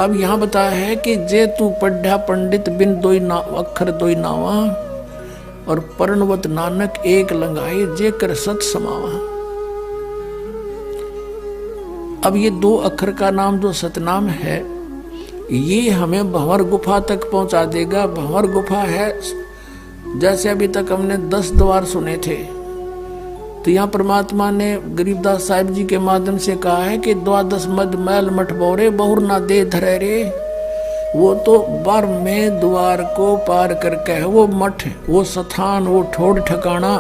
अब यहाँ बताया है कि जे तू पढ़ा पंडित बिन दोई अखर दोई नावा और पर्णवत नानक एक लंगाए जे कर सत समावा। अब ये 2 अक्षर का नाम जो सतनाम है ये हमें भंवर गुफा तक पहुंचा देगा। भंवर गुफा है, जैसे अभी तक हमने 10 द्वार सुने थे, तो यहाँ परमात्मा ने गरीबदास साहिब जी के माध्यम से कहा है कि 12 मद मैल मठ बोरे बहुर ना दे धरे रे। वो तो 12वें द्वार को पार करके है वो मठ, वो स्थान, वो ठोड़ ठिकाना।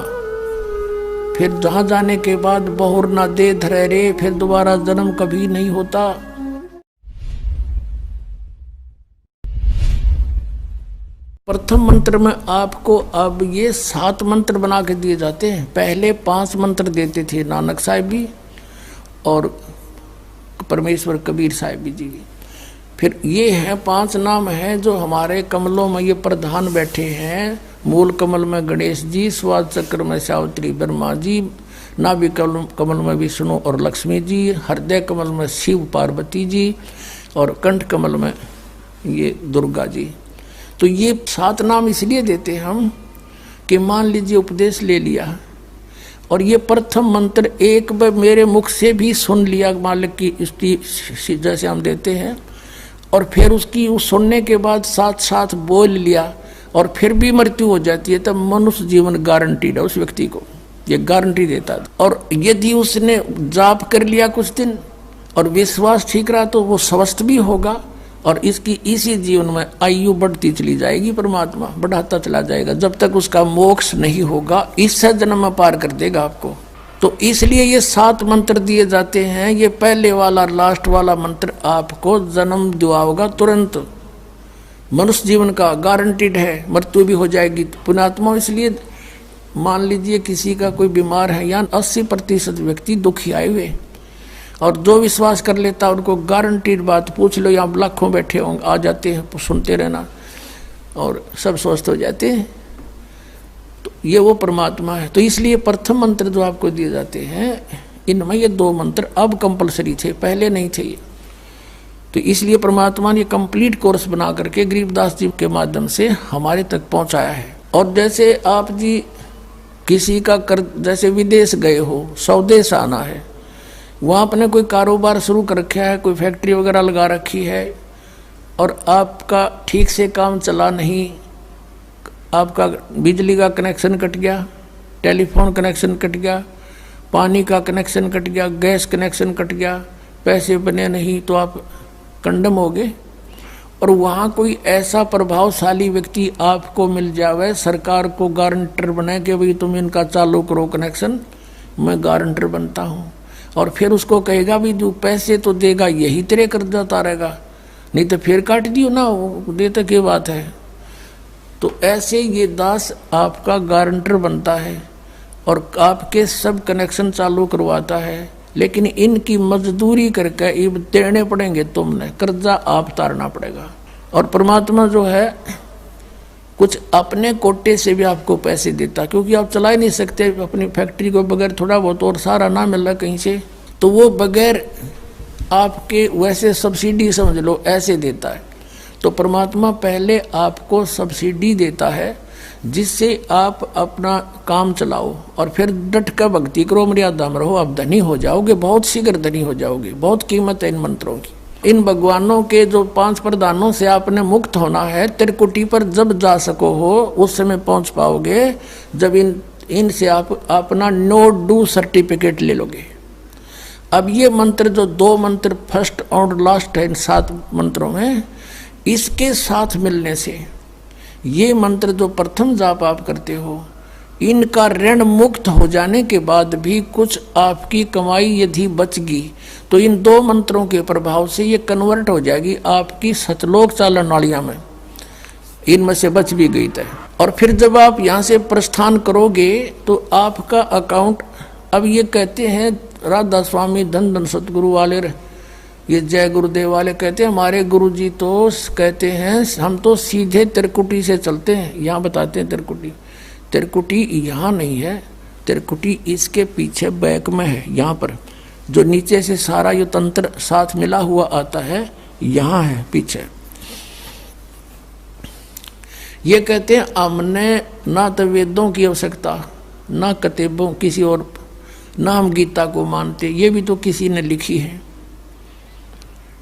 फिर जहाँ जाने के बाद बहुर ना दे धरे रे, फिर दोबारा जन्म कभी नहीं होता। प्रथम मंत्र में आपको अब ये 7 मंत्र बना के दिए जाते हैं। पहले 5 मंत्र देते थे नानक साहिब भी और परमेश्वर कबीर साहिब जी भी। फिर ये है 5 नाम हैं जो हमारे कमलों में ये प्रधान बैठे हैं। मूल कमल में गणेश जी, स्वाद चक्र में सावित्री ब्रह्मा जी, नाभि कमल में विष्णु और लक्ष्मी जी, हृदय कमल में शिव पार्वती जी और कंठ कमल में ये दुर्गा जी। तो ये 7 नाम इसलिए देते हम कि मान लीजिए उपदेश ले लिया और ये प्रथम मंत्र एक बार मेरे मुख से भी सुन लिया मालिक की स्तुति जैसे हम देते हैं, और फिर उसकी उस सुनने के बाद साथ साथ बोल लिया और फिर भी मृत्यु हो जाती है, तब मनुष्य जीवन गारंटीड है उस व्यक्ति को, ये गारंटी देता है। और यदि उसने जाप कर लिया कुछ दिन और विश्वास ठीक रहा तो वो स्वस्थ भी होगा और इसकी इसी जीवन में आयु बढ़ती चली जाएगी, परमात्मा बढ़ाता चला जाएगा जब तक उसका मोक्ष नहीं होगा। इससे जन्म में पार कर देगा आपको। तो इसलिए ये 7 मंत्र दिए जाते हैं। ये पहले वाला लास्ट वाला मंत्र आपको जन्म दिलाएगा तुरंत, मनुष्य जीवन का गारंटीड है, मृत्यु भी हो जाएगी पुण्यात्मा। इसलिए मान लीजिए किसी का कोई बीमार है, या 80% व्यक्ति दुखी आए हुए, और जो विश्वास कर लेता है उनको गारंटीड बात पूछ लो, यहाँ लाखों बैठे होंगे, आ जाते हैं, सुनते रहना और सब स्वस्थ हो जाते हैं। तो ये वो परमात्मा है। तो इसलिए प्रथम मंत्र जो आपको दिए जाते हैं इनमें ये 2 मंत्र अब कंपलसरी थे, पहले नहीं थे ये। तो इसलिए परमात्मा ने कंप्लीट कोर्स बना करके गरीबदास जी के माध्यम से हमारे तक पहुंचाया है। और जैसे आप जी किसी का जैसे विदेश गए हो, स्वदेश आना है, वहाँ आपने कोई कारोबार शुरू कर रखा है, कोई फैक्ट्री वगैरह लगा रखी है और आपका ठीक से काम चला नहीं, आपका बिजली का कनेक्शन कट गया, टेलीफोन कनेक्शन कट गया, पानी का कनेक्शन कट गया, गैस कनेक्शन कट गया, पैसे बने नहीं तो आप कंडम हो गए। और वहाँ कोई ऐसा प्रभावशाली व्यक्ति आपको मिल जावे, सरकार को गारंटर बने कि भाई तुम इनका चालू करो कनेक्शन, मैं गारंटर बनता हूँ, और फिर उसको कहेगा भी जो पैसे तो देगा यही तेरे कर्जा उतारेगा, नहीं तो फिर काट दियो ना, वो देते क्या बात है। तो ऐसे ये दास आपका गारंटर बनता है और आपके सब कनेक्शन चालू करवाता है, लेकिन इनकी मजदूरी करके ये देने पड़ेंगे, तुमने कर्जा आप उतारना पड़ेगा। और परमात्मा जो है कुछ अपने कोटे से भी आपको पैसे देता, क्योंकि आप चला ही नहीं सकते अपनी फैक्ट्री को बगैर थोड़ा बहुत और सारा ना मिल रहा कहीं से, तो वो बगैर आपके वैसे सब्सिडी समझ लो ऐसे देता है। तो परमात्मा पहले आपको सब्सिडी देता है जिससे आप अपना काम चलाओ और फिर डट कर भक्ति करो, मर्यादा में रहो, आप धनी हो जाओगे, बहुत शीघ्र धनी हो जाओगे। बहुत कीमत है इन मंत्रों की। इन भगवानों के जो 5 प्रधानों से आपने मुक्त होना है, त्रिकुटी पर जब जा सको हो उस समय पहुंच पाओगे जब इनसे आप अपना नो डू सर्टिफिकेट ले लोगे। अब ये मंत्र जो 2 मंत्र फर्स्ट और लास्ट है इन 7 मंत्रों में, इसके साथ मिलने से ये मंत्र जो प्रथम जाप आप करते हो, इनका ऋण मुक्त हो जाने के बाद भी कुछ आपकी कमाई यदि बचगी तो इन 2 मंत्रों के प्रभाव से ये कन्वर्ट हो जाएगी आपकी सतलोक चालन नालियां में, इनमें से बच भी गई तय। और फिर जब आप यहाँ से प्रस्थान करोगे तो आपका अकाउंट, अब ये कहते हैं राधा स्वामी धन धन सतगुरु वाले, ये जय गुरुदेव वाले कहते हैं, हमारे गुरुजी तो कहते हैं हम तो सीधे त्रिकुटी से चलते हैं। यहाँ बताते हैं त्रिकुटी यहाँ नहीं है, त्रिकुटी इसके पीछे बैक में है, यहाँ पर जो नीचे से सारा ये तंत्र साथ मिला हुआ आता है यहाँ है पीछे। ये कहते हैं हमने ना तो वेदों की आवश्यकता, ना किताबों किसी और, ना हम गीता को मानते, ये भी तो किसी ने लिखी है।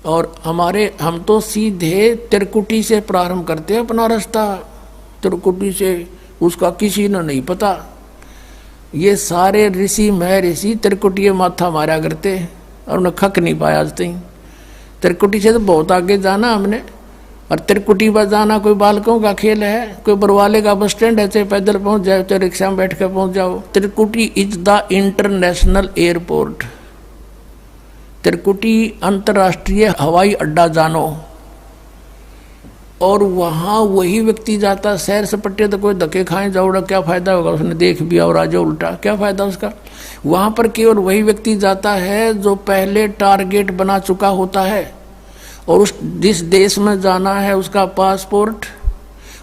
और हम तो सीधे त्रिकुटी से प्रारंभ करते हैं अपना रास्ता, त्रिकुटी से, उसका किसी ने नहीं पता। ये सारे ऋषि महर्षि त्रिकुटी माथा मारा करते और उन्हें खक नहीं पाया आज तक। त्रिकुटी से तो बहुत आगे जाना हमने, और त्रिकुटी पर जाना कोई बालकों का खेल है, कोई बरवाले का बस स्टैंड है, चाहे पैदल पहुंच जाओ चाहे रिक्शा में बैठ कर पहुंच जाओ। त्रिकुटी इज द इंटरनेशनल एयरपोर्ट, त्रिकुटी अंतर्राष्ट्रीय हवाई अड्डा जानो। और वहाँ वही व्यक्ति जाता, सैर सपट्टे तो कोई धक्के खाए जाओड़ा, क्या फायदा होगा, उसने देख भी और राजा उल्टा, क्या फायदा उसका। वहाँ पर केवल वही व्यक्ति जाता है जो पहले टारगेट बना चुका होता है, और उस जिस देश में जाना है उसका पासपोर्ट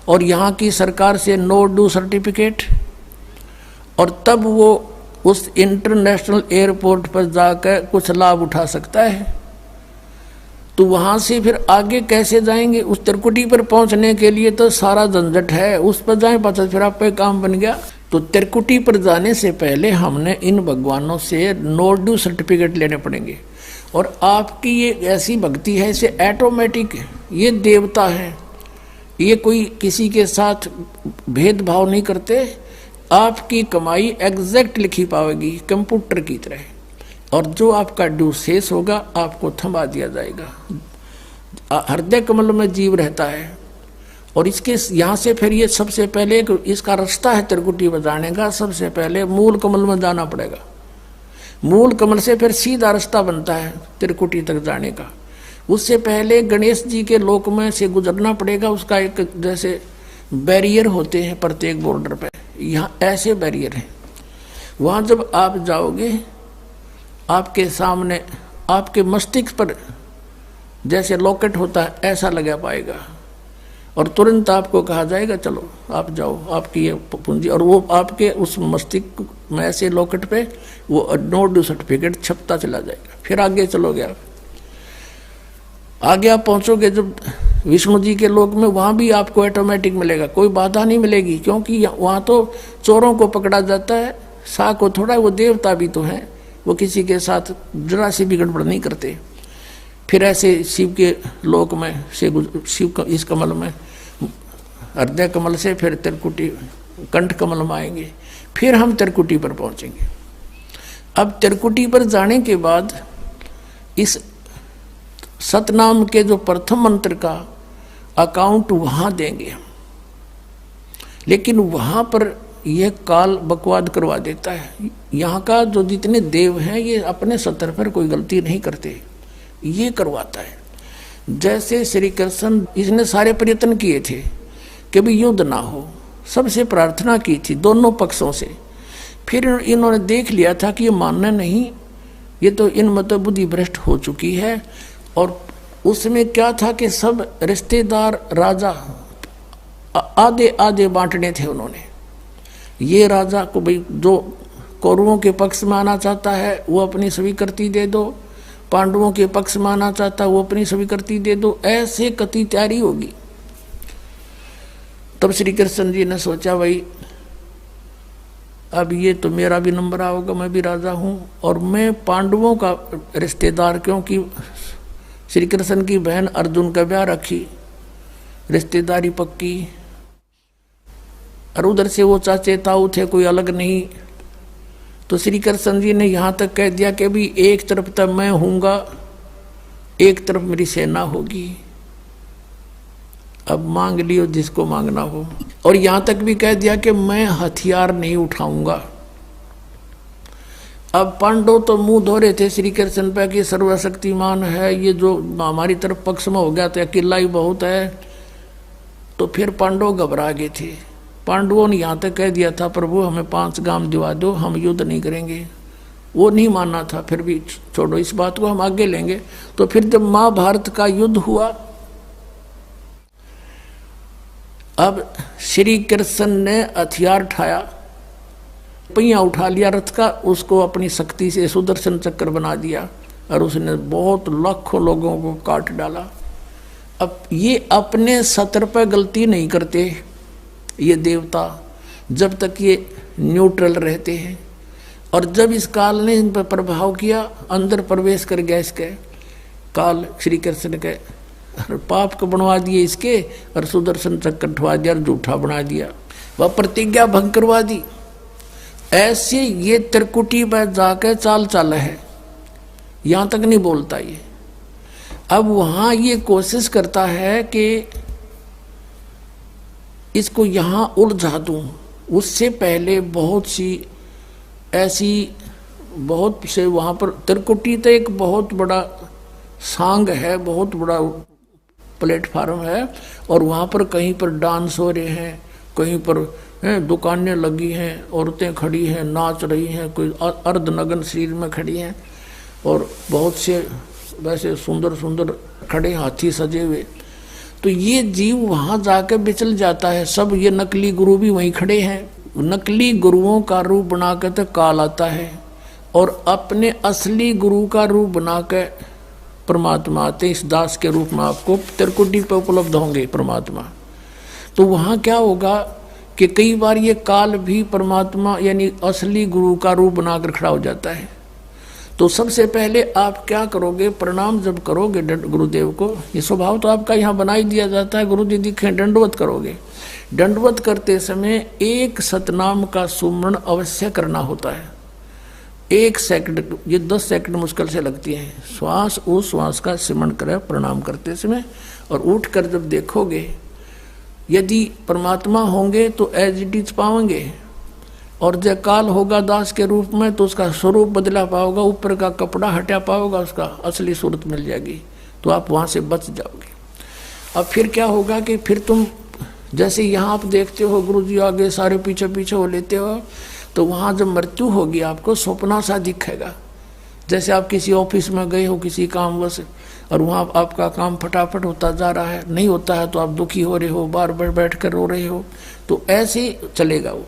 और यहाँ की सरकार से नो ड्यू सर्टिफिकेट, और तब वो उस इंटरनेशनल एयरपोर्ट पर जाकर कुछ लाभ उठा सकता है। तो वहाँ से फिर आगे कैसे जाएंगे, उस त्रिकुटी पर पहुँचने के लिए तो सारा झंझट है, उस पर जाए पता फिर आप पे काम बन गया। तो त्रिकुटी पर जाने से पहले हमने इन भगवानों से नो ड्यू सर्टिफिकेट लेने पड़ेंगे। और आपकी ये ऐसी भक्ति है, इसे ऑटोमेटिक, ये देवता है, ये कोई किसी के साथ भेदभाव नहीं करते, आपकी कमाई एग्जैक्ट लिखी पाएगी कंप्यूटर की तरह, और जो आपका ड्यू शेष होगा आपको थमा दिया जाएगा। हृदय कमल में जीव रहता है, और इसके यहाँ से फिर ये सबसे पहले इसका रास्ता है त्रिकुटी बजाने का, सबसे पहले मूल कमल में जाना पड़ेगा। मूल कमल से फिर सीधा रास्ता बनता है त्रिकुटी तक जाने का। उससे पहले गणेश जी के लोक में से गुजरना पड़ेगा, उसका एक जैसे बैरियर होते हैं प्रत्येक बॉर्डर पे, यहाँ ऐसे बैरियर हैं। वहाँ जब आप जाओगे आपके सामने आपके मस्तिष्क पर जैसे लॉकेट होता है ऐसा लगा पाएगा, और तुरंत आपको कहा जाएगा चलो आप जाओ, आपकी ये पूंजी, और वो आपके उस मस्तिष्क में ऐसे लॉकेट पे वो नो ड्यू सर्टिफिकेट छपता चला जाएगा। फिर आगे चलोगे आप, आगे आप पहुंचोगे जब विष्णु जी के लोक में, वहाँ भी आपको ऑटोमेटिक मिलेगा, कोई बाधा नहीं मिलेगी, क्योंकि वहाँ तो चोरों को पकड़ा जाता है, सा को थोड़ा, वो देवता भी तो हैं, वो किसी के साथ जरा सी भी गड़बड़ नहीं करते। फिर ऐसे शिव के लोक में से शिव का इस कमल में, हृदय कमल से फिर त्रिकुटी कंठ कमल में आएंगे, फिर हम त्रिकुटी पर पहुंचेंगे। अब त्रिकुटी पर जाने के बाद इस सतनाम के जो प्रथम मंत्र का अकाउंट वहाँ देंगे हम, लेकिन वहाँ पर यह काल बकवाद करवा देता है। यहाँ का जो जितने देव हैं ये अपने सतर पर कोई गलती नहीं करते, ये करवाता है। जैसे श्री कृष्ण, इसने सारे प्रयत्न किए थे कि भी युद्ध ना हो, सबसे प्रार्थना की थी दोनों पक्षों से, फिर इन्होंने देख लिया था कि ये मानना नहीं, ये तो इन मतलब बुद्धि भ्रष्ट हो चुकी है। और उसमें क्या था कि सब रिश्तेदार राजा आधे आधे बांटने थे उन्होंने। ये राजा को भाई जो कौरवों के पक्ष में आना चाहता है वो अपनी स्वीकृति दे दो, पांडवों के पक्ष में आना चाहता है वो अपनी स्वीकृति दे दो, ऐसे कति तैयारी होगी। तब श्री कृष्ण जी ने सोचा भाई अब ये तो मेरा भी नंबर आओगा, मैं भी राजा हूँ, और मैं पांडवों का रिश्तेदार, क्योंकि श्री कृष्ण की बहन अर्जुन का ब्याह रखी, रिश्तेदारी पक्की, और उधर से वो चाचे ताऊ थे, कोई अलग नहीं। तो श्री कृष्ण जी ने यहाँ तक कह दिया कि भी एक तरफ तक मैं हूँगा, एक तरफ मेरी सेना होगी, अब मांग लियो जिसको मांगना हो। और यहाँ तक भी कह दिया कि मैं हथियार नहीं उठाऊंगा। अब पांडव तो मुंह धो रहे थे श्री कृष्ण पे कि सर्वशक्तिमान है, ये जो हमारी तरफ पक्ष में हो गया तो अकेला ही बहुत है। तो फिर पांडव घबरा गए थे। पांडवों ने यहाँ तक कह दिया था प्रभु हमें 5 गांव दिवा दो, हम युद्ध नहीं करेंगे। वो नहीं मानना था, फिर भी छोड़ो इस बात को, हम आगे लेंगे। तो फिर जब महाभारत का युद्ध हुआ, अब श्री कृष्ण ने हथियार उठाया, पहिया उठा लिया रथ का, उसको अपनी शक्ति से सुदर्शन चक्र बना दिया, और उसने बहुत लाखों लोगों को काट डाला। अब ये अपने सतर पर गलती नहीं करते ये देवता, जब तक ये न्यूट्रल रहते हैं। और जब इस काल ने इन पर प्रभाव किया, अंदर प्रवेश कर गया इसके काल, श्री कृष्ण के पाप को बनवा दिए इसके, और सुदर्शन चक्र उठवा दिया और झूठा बना दिया, वह प्रतिज्ञा भंग करवा दी। ऐसे ये त्रिकुटी पर जाकर चाल चाला है, यहां तक नहीं बोलता ये। अब वहां ये कोशिश करता है कि इसको यहां उलझा दूं। उससे पहले बहुत सी ऐसी बहुत से वहां पर त्रिकुटी तो एक बहुत बड़ा सांग है, बहुत बड़ा प्लेटफार्म है, और वहां पर कहीं पर डांस हो रहे हैं, कहीं पर दुकानें लगी हैं, औरतें खड़ी हैं, नाच रही हैं, कोई अर्धनग्न शरीर में खड़ी हैं, और बहुत से वैसे सुंदर सुंदर खड़े हाथी सजे हुए। तो ये जीव वहां जाकर बिचल जाता है। सब ये नकली गुरु भी वहीं खड़े हैं, नकली गुरुओं का रूप बनाकर तो काल आता है, और अपने असली गुरु का रूप बनाकर परमात्मा आते। इस दास के रूप में आपको त्रिकुटी पर उपलब्ध होंगे परमात्मा। तो वहां क्या होगा कि कई बार ये काल भी परमात्मा यानी असली गुरु का रूप बनाकर खड़ा हो जाता है। तो सबसे पहले आप क्या करोगे, प्रणाम जब करोगे गुरुदेव को, ये स्वभाव तो आपका यहाँ बना ही दिया जाता है, गुरु जी दिखे दंडवत करोगे। दंडवत करते समय एक सतनाम का सुमरण अवश्य करना होता है। 1 सेकंड, ये 10 सेकंड मुश्किल से लगती है। श्वास उस श्वास का सिमरण करें प्रणाम करते समय, और उठ कर जब देखोगे यदि परमात्मा होंगे तो एज इट इज पाओगे, और जब काल होगा दास के रूप में तो उसका स्वरूप बदला पाओगा, ऊपर का कपड़ा हटा पाओगा, उसका असली सूरत मिल जाएगी, तो आप वहाँ से बच जाओगे। अब फिर क्या होगा कि फिर तुम जैसे यहाँ आप देखते हो गुरु जी आगे सारे पीछे पीछे हो लेते हो, तो वहाँ जब मृत्यु होगी आपको सपना सा दिखेगा। जैसे आप किसी ऑफिस में गए हो किसी कामवश, और वहाँ आपका काम फटाफट होता जा रहा है, नहीं होता है तो आप दुखी हो रहे हो, बार बार बैठ कर रो रहे हो, तो ऐसे ही चलेगा वो।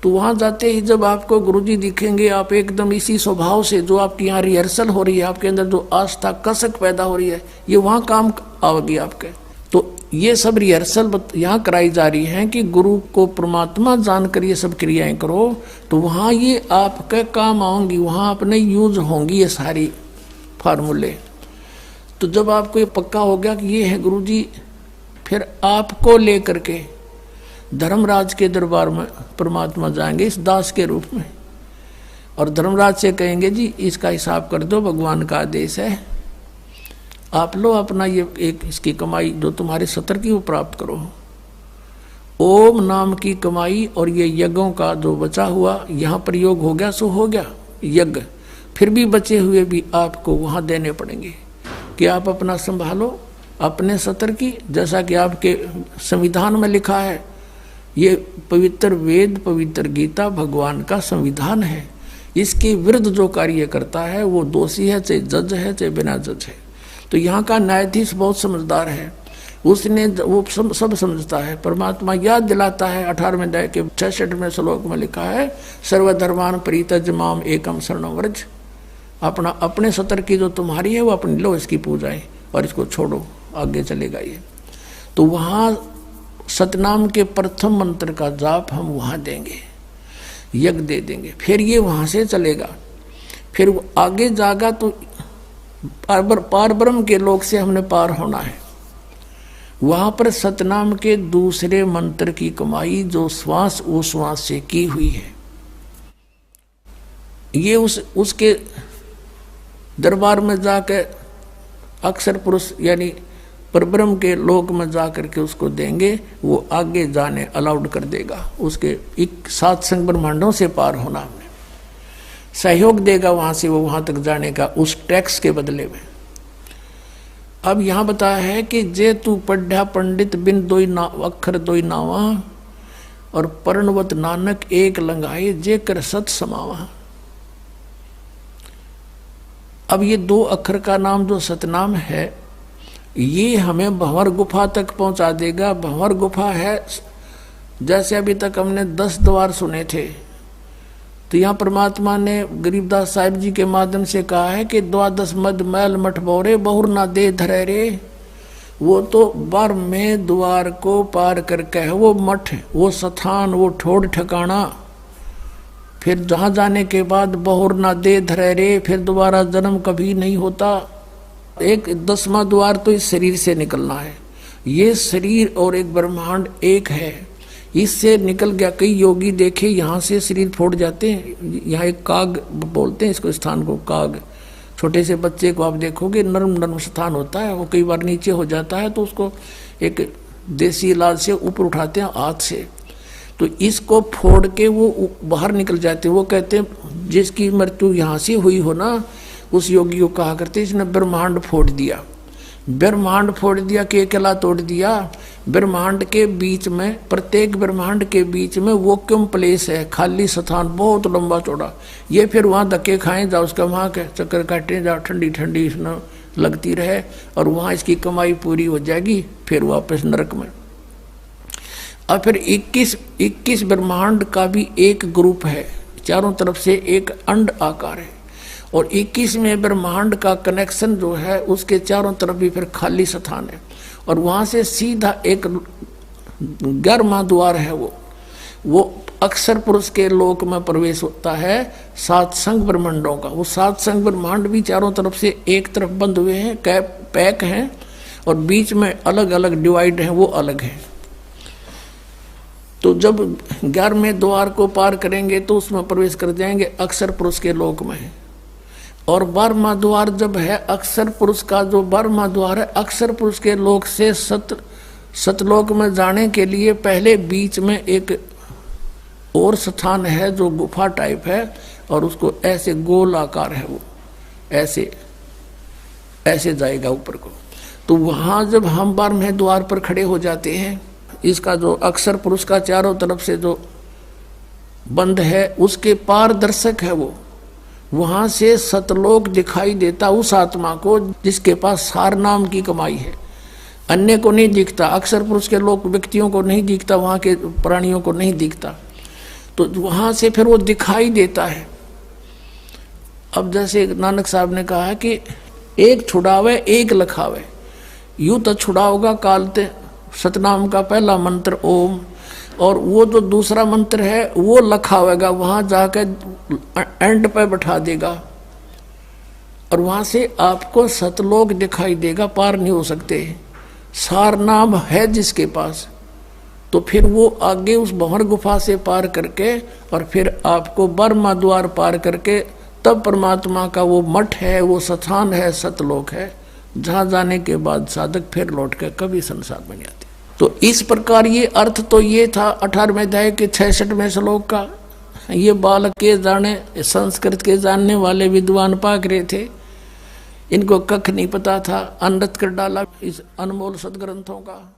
तो वहाँ जाते ही जब आपको गुरुजी दिखेंगे, आप एकदम इसी स्वभाव से जो आपकी यहाँ रिहर्सल हो रही है, आपके अंदर जो आस्था कसक पैदा हो रही है, ये वहाँ काम आएगी आपके। तो ये सब रिहर्सल यहाँ कराई जा रही है कि गुरु को परमात्मा जानकर ये सब क्रियाएं करो, तो वहाँ ये आपके काम आएंगी, वहाँ अपने यूज होंगी ये सारी फार्मूले। तो जब आपको ये पक्का हो गया कि ये है गुरुजी, फिर आपको लेकर के धर्मराज के दरबार में परमात्मा जाएंगे इस दास के रूप में, और धर्मराज से कहेंगे जी इसका हिसाब कर दो, भगवान का आदेश है, आप लो अपना ये एक इसकी कमाई जो तुम्हारे सतर की वो प्राप्त करो। ओम नाम की कमाई और ये यज्ञों का जो बचा हुआ यहाँ प्रयोग हो गया सो हो गया यज्ञ, फिर भी बचे हुए भी आपको वहाँ देने पड़ेंगे कि आप अपना संभालो अपने सतर की। जैसा कि आपके संविधान में लिखा है, ये पवित्र वेद पवित्र गीता भगवान का संविधान है, इसके विरुद्ध जो कार्य करता है वो दोषी है, चाहे जज है चाहे बिना जज है। तो यहाँ का न्यायाधीश बहुत समझदार है, उसने वो सब समझता है। परमात्मा याद दिलाता है 18वें अध्याय के 66वें श्लोक में लिखा है, सर्वधर्मान परित्यज्य माम एकम शरणं व्रज। अपना अपने सतर की जो तुम्हारी है वो अपनी लो, इसकी पूजाएं और इसको छोड़ो, आगे चलेगा ये। तो वहाँ सतनाम के प्रथम मंत्र का जाप हम वहाँ देंगे, यज्ञ दे देंगे, फिर ये वहाँ से चलेगा। फिर वो आगे जागा तो पार ब्रह्म के लोक से हमने पार होना है। वहाँ पर सतनाम के दूसरे मंत्र की कमाई जो श्वास उश्वास से की हुई है, ये उसके दरबार में जाकर अक्षर पुरुष यानी परब्रह्म के लोक में जाकर के उसको देंगे, वो आगे जाने अलाउड कर देगा। उसके 7 संग ब्रह्मांडों से पार होना हमने सहयोग देगा वहां से वो वहां तक जाने का, उस टैक्स के बदले में। अब यहाँ बताया है कि जे तू पढ़ा पंडित बिन दोई अक्षर दोई नावा, और पर्णवत नानक एक लंगाए जे कर सत समावा। अब ये 2 अक्षर का नाम जो सतनाम है, ये हमें भंवर गुफा तक पहुंचा देगा। भंवर गुफा है, जैसे अभी तक हमने 10 द्वार सुने थे, तो यहाँ परमात्मा ने गरीबदास साहिब जी के माध्यम से कहा है कि 12 मद मैल मठ बोरे बहुर ना दे धरे रे, वो तो बारहवें द्वार को पार करके है वो मठ, वो स्थान, वो ठोड़ ठिकाना। फिर जहाँ जाने के बाद बहुर ना दे धरे रे, फिर दोबारा जन्म कभी नहीं होता। एक 10वां द्वार तो इस शरीर से निकलना है। ये शरीर और एक ब्रह्मांड एक है, इससे निकल गया। कई योगी देखे यहाँ से शरीर फोड़ जाते हैं। यहाँ एक काग बोलते हैं इसको, स्थान को काग। छोटे से बच्चे को आप देखोगे नर्म नर्म स्थान होता है, वो कई बार नीचे हो जाता है तो उसको एक देसी इलाज से ऊपर उठाते हैं हाथ से, तो इसको फोड़ के वो बाहर निकल जाते हैं। वो कहते हैं जिसकी मृत्यु यहाँ से हुई हो ना, उस योगी को कहा करते इसने ब्रह्मांड फोड़ दिया। ब्रह्मांड फोड़ दिया कि अकेला तोड़ दिया। ब्रह्मांड के बीच में, प्रत्येक ब्रह्मांड के बीच में वो क्यों प्लेस है, खाली स्थान, बहुत लंबा चौड़ा। ये फिर वहाँ धक्के खाएं जाओ, उसका वहाँ के चक्कर काटें जाओ, ठंडी ठंडी इसमें लगती रहे, और वहाँ इसकी कमाई पूरी हो जाएगी, फिर वापस नरक में। और फिर 21 ब्रह्मांड का भी एक ग्रुप है, चारों तरफ से एक अंड आकार है, और 21वें ब्रह्मांड का कनेक्शन जो है उसके चारों तरफ भी फिर खाली स्थान है, और वहाँ से सीधा एक 11वां द्वार है, वो अक्षर पुरुष के लोक में प्रवेश होता है, 7 संग ब्रह्मांडों का। वो 7 संग ब्रह्मांड भी चारों तरफ से एक तरफ बंद हुए हैं, पैक हैं, और बीच में अलग अलग डिवाइड हैं, वो अलग हैं। तो जब 11वें द्वार को पार करेंगे तो उसमें प्रवेश कर जाएंगे अक्षर पुरुष के लोक में। और 12वां द्वार जब है अक्षर पुरुष का, जो 12वां द्वार है अक्षर पुरुष के लोक से सतलोक में जाने के लिए पहले बीच में एक और स्थान है जो गुफा टाइप है, और उसको ऐसे गोल आकार है, वो ऐसे ऐसे जाएगा ऊपर को। तो वहाँ जब हम 12वें द्वार पर खड़े हो जाते हैं, इसका जो अक्षर पुरुष का चारों तरफ से जो बंद है उसके पारदर्शक है वो, वहाँ से सतलोक दिखाई देता उस आत्मा को जिसके पास सार नाम की कमाई है। अन्य को नहीं दिखता, अक्षर पुरुष के लोग व्यक्तियों को नहीं दिखता, वहाँ के प्राणियों को नहीं दिखता, तो वहाँ से फिर वो दिखाई देता है। अब जैसे नानक साहब ने कहा है कि एक छुड़ावे एक लखावे, यूँ तो छुड़ाओगा कालते सतनाम का पहला मंत्र ओम, और वो जो दूसरा मंत्र है वो लखावेगा, वहाँ जाकर एंड पे बैठा देगा, और वहाँ से आपको सतलोक दिखाई देगा। पार नहीं हो सकते, सार नाम है जिसके पास, तो फिर वो आगे उस भंवर गुफा से पार करके और फिर आपको 12वां द्वार पार करके तब परमात्मा का वो मठ है, वो स्थान है, सतलोक है, जहाँ जाने के बाद साधक फिर लौट कर कभी संसार में नहीं आते। तो इस प्रकार ये अर्थ तो ये था 18वें अध्याय के 66वें श्लोक का। ये बालक के जाने, संस्कृत के जानने वाले विद्वान पाक रहे थे, इनको कख नहीं पता था, अनृत कर डाला इस अनमोल सदग्रंथों का।